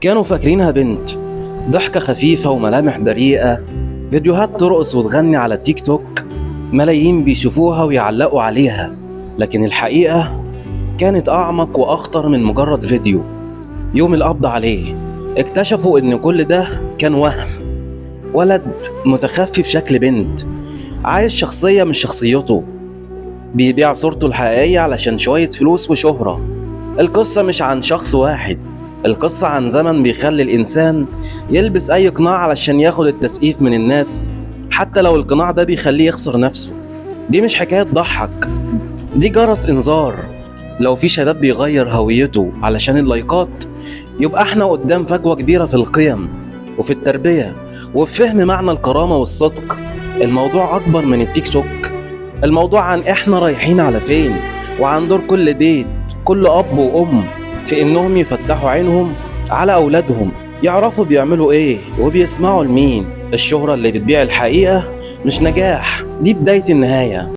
كانوا فاكرينها بنت، ضحكة خفيفة وملامح بريئة، فيديوهات ترقص وتغني على التيك توك، ملايين بيشوفوها ويعلقوا عليها. لكن الحقيقة كانت أعمق وأخطر من مجرد فيديو. يوم القبض عليه اكتشفوا إن كل ده كان وهم. ولد متخفي في شكل بنت، عايش شخصية مش شخصيته، بيبيع صورته الحقيقية علشان شوية فلوس وشهرة. القصة مش عن شخص واحد، القصة عن زمن بيخلي الإنسان يلبس أي قناع علشان ياخد التسقيف من الناس، حتى لو القناع ده بيخليه يخسر نفسه. دي مش حكاية تضحك، دي جرس إنذار. لو في شباب بيغير هويته علشان اللايكات، يبقى احنا قدام فجوة كبيرة في القيم وفي التربية وفي فهم معنى الكرامة والصدق. الموضوع أكبر من التيك توك، الموضوع عن احنا رايحين على فين، وعن دور كل بيت، كل أب وأم، في إنهم يفتحوا عينهم على أولادهم، يعرفوا بيعملوا إيه وبيسمعوا لمين. الشهرة اللي بتبيع الحقيقة مش نجاح، دي بداية النهاية.